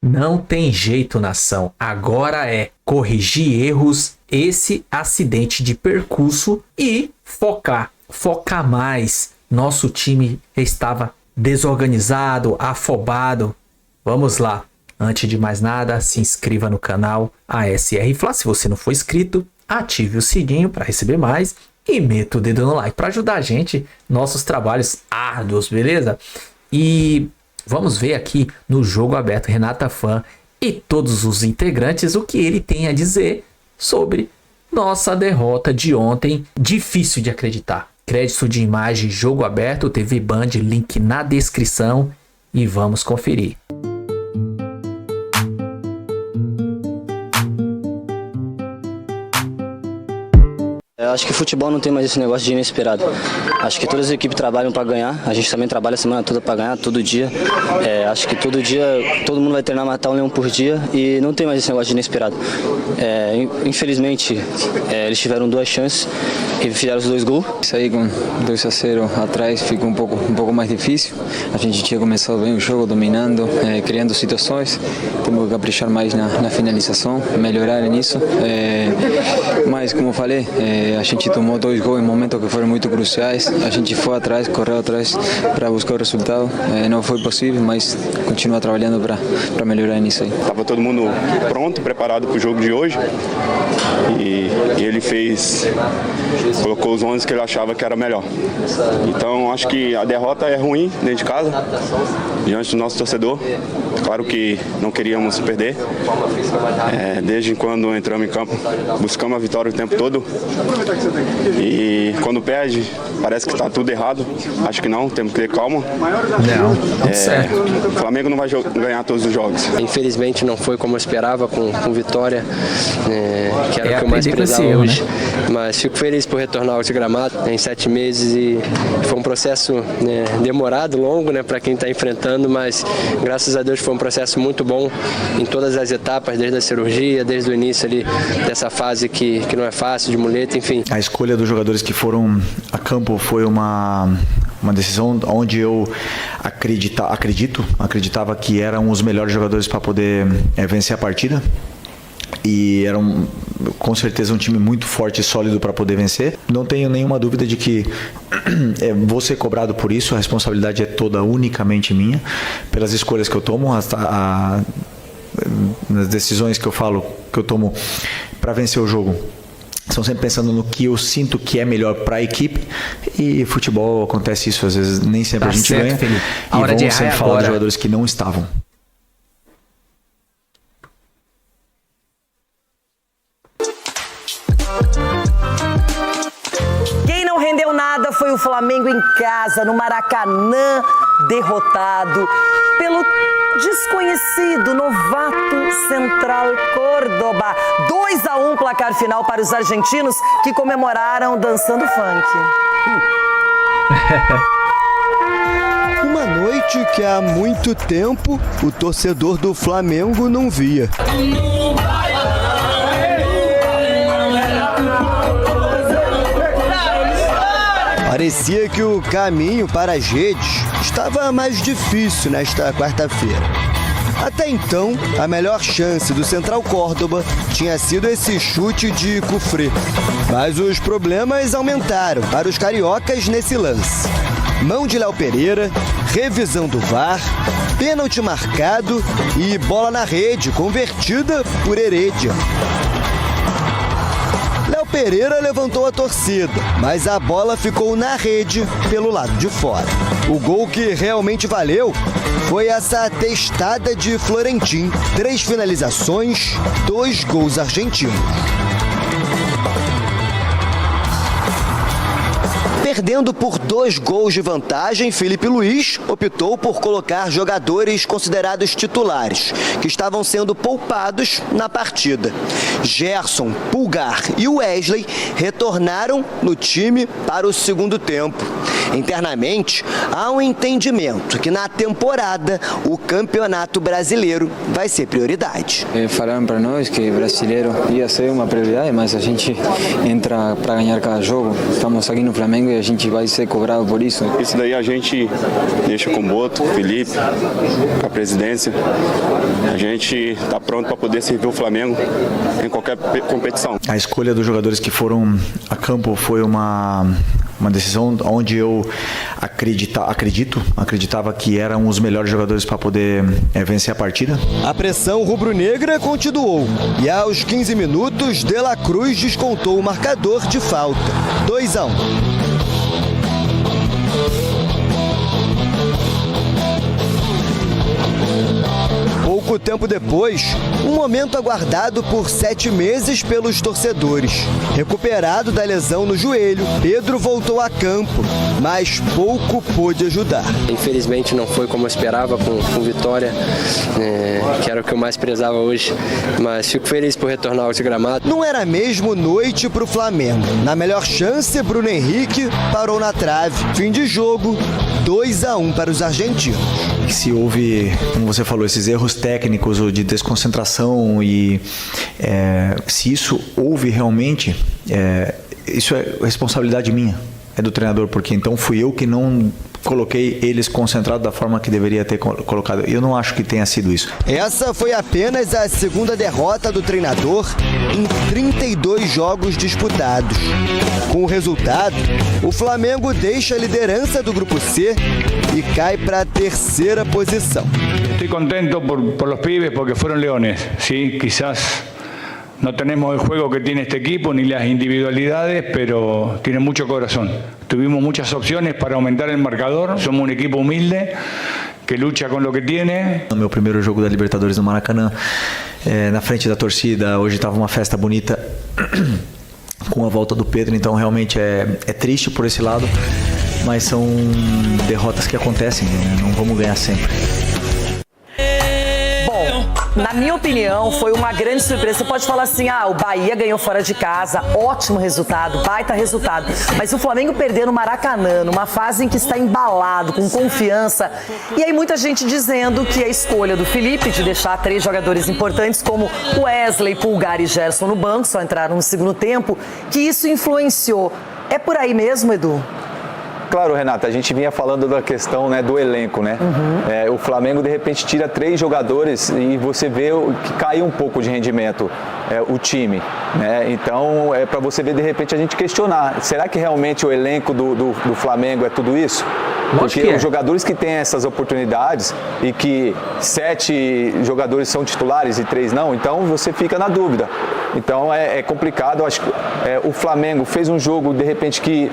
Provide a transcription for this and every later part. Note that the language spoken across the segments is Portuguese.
Não tem jeito, nação. Agora é corrigir erros, esse acidente de percurso e focar mais. Nosso time estava desorganizado, afobado. Vamos lá. Antes de mais nada, se inscreva no canal ASR Fla. Se você não for inscrito, ative o sininho para receber mais e meta o dedo no like para ajudar a gente, nossos trabalhos árduos, beleza? E vamos ver aqui no Jogo Aberto Renata Fã e todos os integrantes o que ele tem a dizer sobre nossa derrota de ontem. Difícil de acreditar. Crédito de imagem Jogo Aberto, TV Band, link na descrição e vamos conferir. Eu acho que futebol não tem mais esse negócio de inesperado. Acho que todas as equipes trabalham para ganhar. A gente também trabalha a semana toda para ganhar, todo dia. Acho que todo dia todo mundo vai treinar matar um leão por dia e não tem mais esse negócio de inesperado. Infelizmente, eles tiveram 2 chances e fizeram os 2 gols. Sair com 2-0 atrás ficou um pouco mais difícil. A gente tinha começado bem o jogo, dominando, criando situações. Temos que caprichar mais na finalização, melhorar nisso. Mas, como eu falei, a gente tomou 2 gols em momentos que foram muito cruciais. A gente foi atrás, correu atrás para buscar o resultado. Não foi possível, mas continua trabalhando para melhorar nisso aí. Estava todo mundo pronto, preparado para o jogo de hoje. E ele colocou os 11 que ele achava que era melhor. Então acho que a derrota é ruim dentro de casa, diante do nosso torcedor. Claro que não queríamos perder. Desde quando entramos em campo, buscamos a vitória o tempo todo. E quando perde, parece que está tudo errado. Acho que não, temos que ter calma. Não, certo. O Flamengo não vai ganhar todos os jogos. Infelizmente não foi como eu esperava, com vitória, que era o que eu mais prezava hoje. Né? Mas fico feliz por retornar ao gramado em 7 meses e foi um processo demorado, longo, para quem está enfrentando, mas graças a Deus foi um processo muito bom em todas as etapas, desde a cirurgia, desde o início ali dessa fase que não é fácil, de muleta, enfim. A escolha dos jogadores que foram a campo foi uma decisão onde eu acreditava que eram os melhores jogadores para poder vencer a partida. E era com certeza um time muito forte e sólido para poder vencer. Não tenho nenhuma dúvida de que vou ser cobrado por isso. A responsabilidade é toda unicamente minha, pelas escolhas que eu tomo, nas decisões que eu tomo para vencer o jogo. Estão sempre pensando no que eu sinto que é melhor para a equipe. E futebol acontece isso, às vezes nem sempre a gente ganha. Felipe. E vamos sempre falar de jogadores que não estavam. Quem não rendeu nada foi o Flamengo em casa, no Maracanã, derrotado pelo desconhecido novato Central Córdoba. 2-1 placar final para os argentinos que comemoraram dançando funk. Uma noite que há muito tempo o torcedor do Flamengo não via. Parecia que o caminho para as redes estava mais difícil nesta quarta-feira. Até então, a melhor chance do Central Córdoba tinha sido esse chute de Cufré. Mas os problemas aumentaram para os cariocas nesse lance. Mão de Léo Pereira, revisão do VAR, pênalti marcado e bola na rede convertida por Heredia. Léo Pereira levantou a torcida, mas a bola ficou na rede pelo lado de fora. O gol que realmente valeu foi essa testada de Florentin. 3 finalizações, 2 gols argentinos. Perdendo por 2 gols de vantagem, Felipe Luiz optou por colocar jogadores considerados titulares, que estavam sendo poupados na partida. Gerson, Pulgar e Wesley retornaram no time para o segundo tempo. Internamente, há um entendimento que na temporada o Campeonato Brasileiro vai ser prioridade. Falaram para nós que o brasileiro ia ser uma prioridade, mas a gente entra para ganhar cada jogo. Estamos aqui no Flamengo e a gente vai ser cobrado por isso. Isso daí a gente deixa com o Boto, com o Felipe, com a presidência. A gente está pronto para poder servir o Flamengo em qualquer competição. A escolha dos jogadores que foram a campo foi uma decisão onde eu acreditava que eram os melhores jogadores para poder vencer a partida. A pressão rubro-negra continuou e aos 15 minutos, De La Cruz descontou o marcador de falta. 2-1. Pouco tempo depois, um momento aguardado por 7 meses pelos torcedores. Recuperado da lesão no joelho, Pedro voltou a campo, mas pouco pôde ajudar. Infelizmente não foi como eu esperava com vitória, que era o que eu mais prezava hoje, mas fico feliz por retornar ao gramado. Não era mesmo noite para o Flamengo. Na melhor chance, Bruno Henrique parou na trave. Fim de jogo, 2-1 para os argentinos. Se houve, como você falou, esses erros técnicos ou de desconcentração e se isso houve realmente, isso é responsabilidade minha, é do treinador, porque então fui eu que não coloquei eles concentrados da forma que deveria ter colocado. Eu não acho que tenha sido isso. Essa foi apenas a segunda derrota do treinador em 32 jogos disputados. Com o resultado, o Flamengo deixa a liderança do Grupo C e cai para a terceira posição. Estoy contento por los pibes porque fueron leones, ¿sí? Quizás no tenemos el juego que tiene este equipo ni las individualidades, pero tiene mucho corazón. Tuvimos muchas opciones para aumentar el marcador. Somos un equipo humilde que lucha con lo que tiene. No meu primeiro jogo da Libertadores no Maracanã, na frente da torcida, hoje estava uma festa bonita com a volta do Pedro, então realmente é triste por esse lado, mas são derrotas que acontecem, né? Não vamos ganhar sempre. Na minha opinião, foi uma grande surpresa. Você pode falar assim, o Bahia ganhou fora de casa, ótimo resultado, baita resultado. Mas o Flamengo perdeu no Maracanã, numa fase em que está embalado, com confiança. E aí muita gente dizendo que a escolha do Felipe de deixar 3 jogadores importantes, como Wesley, Pulgar e Gerson no banco, só entraram no segundo tempo, que isso influenciou. É por aí mesmo, Edu? Claro, Renata, a gente vinha falando da questão, né, do elenco, né? O Flamengo, de repente, tira 3 jogadores e você vê que cai um pouco de rendimento o time, né? Então, é para você ver, de repente, a gente questionar, será que realmente o elenco do Flamengo é tudo isso? Porque os jogadores que têm essas oportunidades e que 7 jogadores são titulares e 3 não, então você fica na dúvida. Então é complicado. Eu acho que o Flamengo fez um jogo, de repente, que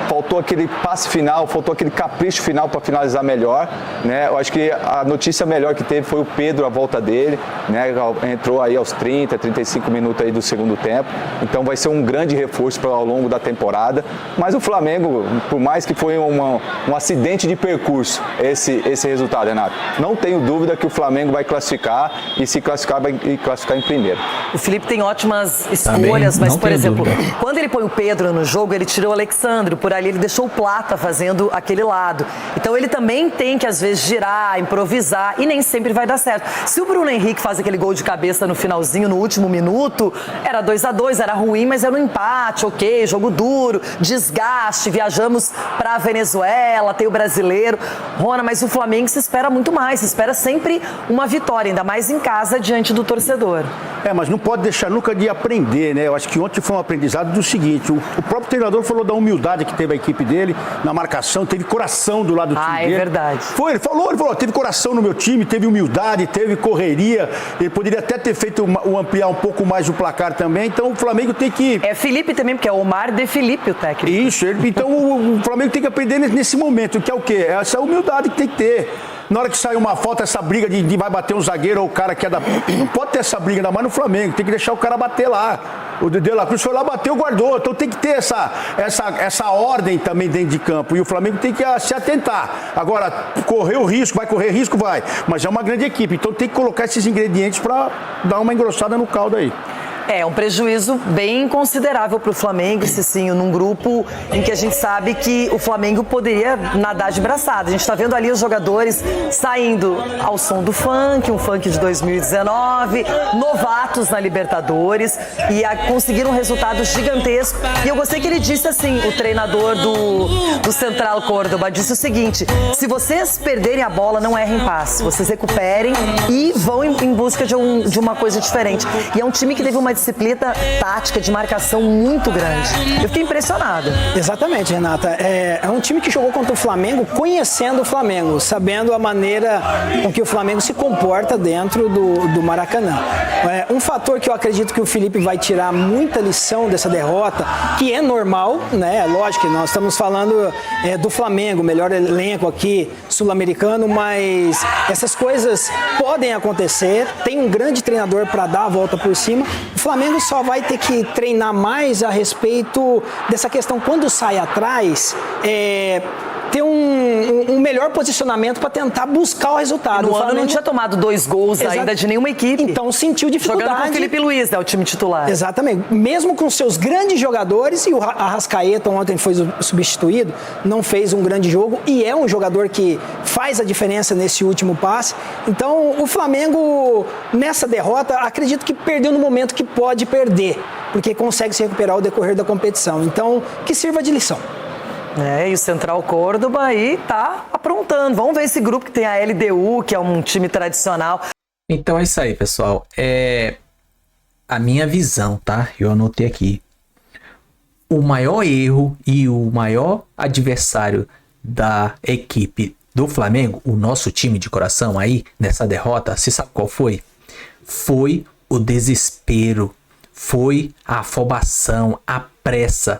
faltou aquele passe final, faltou aquele capricho final para finalizar melhor, né? Eu acho que a notícia melhor que teve foi o Pedro, a volta dele, né? Entrou aí aos 30, 35 minutos aí do segundo tempo. Então vai ser um grande reforço ao longo da temporada. Mas o Flamengo, por mais que foi um acidente de percurso esse resultado, Renato, não tenho dúvida que o Flamengo vai classificar e se classificar vai classificar em primeiro. O Felipe tem ótimas escolhas, mas, por exemplo, quando ele põe o Pedro no jogo, ele tirou o Alexandre, por ali ele deixou o Plata fazendo aquele lado. Então ele também tem que, às vezes, girar, improvisar, e nem sempre vai dar certo. Se o Bruno Henrique faz aquele gol de cabeça no finalzinho, no último minuto, era 2-2, era ruim, mas era um empate, ok, jogo duro, desgaste, viajamos para a Venezuela, tem o brasileiro. Rona, mas o Flamengo se espera muito mais, se espera sempre uma vitória, ainda mais em casa, diante do torcedor. Mas não pode deixar nunca de aprender, né? Eu acho que ontem foi um aprendizado do seguinte, o próprio treinador falou da humildade que teve a equipe dele na marcação, teve coração do lado do time dele. É verdade. Ele falou, teve coração no meu time, teve humildade, teve correria, ele poderia até ter feito ampliar um pouco mais o placar também, então o Flamengo tem que... É Felipe também, porque é Omar de Felipe o técnico. Isso, então o Flamengo tem que aprender nesse momento, que é o quê? É essa humildade que tem que ter. Na hora que sai uma falta, essa briga de vai bater um zagueiro ou o cara que é da... Não pode ter essa briga, ainda mais no Flamengo. Tem que deixar o cara bater lá. O De La Cruz foi lá, bateu, guardou. Então tem que ter essa ordem também dentro de campo. E o Flamengo tem que se atentar. Agora, correr o risco, vai correr risco, vai. Mas é uma grande equipe. Então tem que colocar esses ingredientes para dar uma engrossada no caldo aí. É um prejuízo bem considerável para o Flamengo, Cicinho, num grupo em que a gente sabe que o Flamengo poderia nadar de braçada. A gente está vendo ali os jogadores saindo ao som do funk, um funk de 2019, novatos na Libertadores e conseguiram um resultado gigantesco. E eu gostei que ele disse assim, o treinador do Central Córdoba, disse o seguinte: se vocês perderem a bola, não errem passe, vocês recuperem e vão em busca de uma coisa diferente. E é um time que teve uma disciplina tática de marcação muito grande. Eu fiquei impressionado. Exatamente, Renata. É um time que jogou contra o Flamengo conhecendo o Flamengo, sabendo a maneira com que o Flamengo se comporta dentro do Maracanã. Um fator que eu acredito que o Felipe vai tirar muita lição dessa derrota, que é normal, né? Lógico que nós estamos falando do Flamengo, melhor elenco aqui sul-americano, mas essas coisas podem acontecer. Tem um grande treinador para dar a volta por cima. O Flamengo só vai ter que treinar mais a respeito dessa questão quando sai atrás, ter um melhor posicionamento para tentar buscar o resultado. No ano não tinha tomado 2 gols ainda de nenhuma equipe. Então sentiu dificuldade. Jogando com o Felipe Luiz, né, o time titular. Exatamente. Mesmo com seus grandes jogadores, e o Arrascaeta ontem foi substituído, não fez um grande jogo e é um jogador que faz a diferença nesse último passe. Então o Flamengo, nessa derrota, acredito que perdeu no momento que pode perder, porque consegue se recuperar ao decorrer da competição. Então, que sirva de lição. E o Central Córdoba aí tá aprontando. Vamos ver esse grupo que tem a LDU, que é um time tradicional. Então é isso aí, pessoal. É a minha visão, tá? Eu anotei aqui. O maior erro e o maior adversário da equipe do Flamengo, o nosso time de coração aí, nessa derrota, você sabe qual foi? Foi o desespero, foi a afobação, a pressa.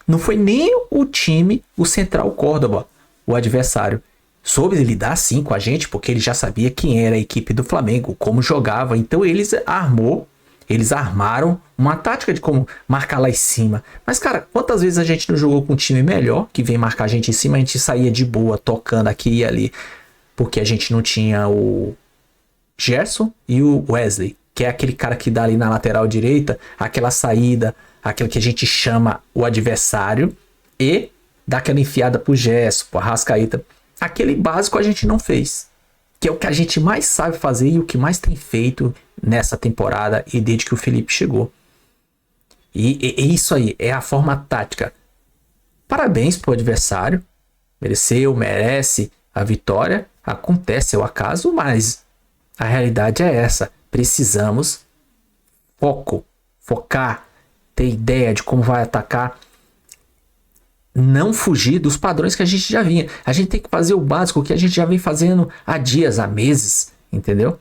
Não foi nem o time, o Central Córdoba, o adversário. Soube lidar sim com a gente, porque ele já sabia quem era a equipe do Flamengo, como jogava. Então eles armaram uma tática de como marcar lá em cima. Mas, cara, quantas vezes a gente não jogou com um time melhor, que vem marcar a gente em cima, a gente saía de boa, tocando aqui e ali, porque a gente não tinha o Gerson e o Wesley, que é aquele cara que dá ali na lateral direita, aquela saída, aquele que a gente chama o adversário, e dá aquela enfiada pro Gerson, pro Arrascaeta. Aquele básico a gente não fez, que é o que a gente mais sabe fazer e o que mais tem feito nessa temporada e desde que o Felipe chegou. E isso aí, é a forma tática. Parabéns pro adversário, mereceu, merece a vitória, acontece, é o acaso, mas a realidade é essa. Precisamos focar, ter ideia de como vai atacar, não fugir dos padrões que a gente já vinha. A gente tem que fazer o básico que a gente já vem fazendo há dias, há meses, entendeu?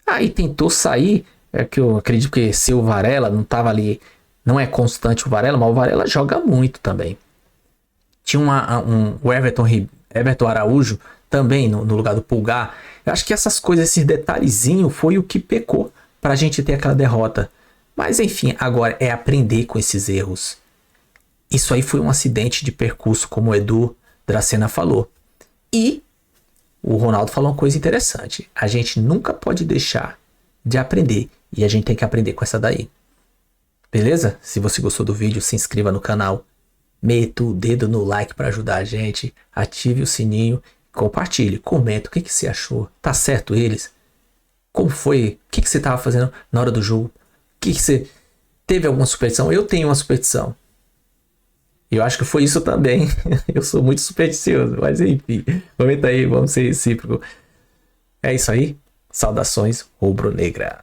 Aí tentou sair, que eu acredito que seu Varela não estava ali, não é constante o Varela, mas o Varela joga muito também. Tinha o Everton Araújo também no lugar do Pulgar. Eu acho que essas coisas, esses detalhezinhos foi o que pecou para a gente ter aquela derrota. Mas enfim, agora é aprender com esses erros. Isso aí foi um acidente de percurso, como o Edu Dracena falou. E o Ronaldo falou uma coisa interessante. A gente nunca pode deixar de aprender. E a gente tem que aprender com essa daí. Beleza? Se você gostou do vídeo, se inscreva no canal. Meta o dedo no like para ajudar a gente. Ative o sininho. Compartilhe. Comenta o que você achou. Tá certo eles? Como foi? O que você estava fazendo na hora do jogo? Que você teve alguma superstição? Eu tenho uma superstição. Eu acho que foi isso também. Eu sou muito supersticioso, mas enfim. Comenta aí, vamos ser recíprocos. É isso aí. Saudações rubro-negra.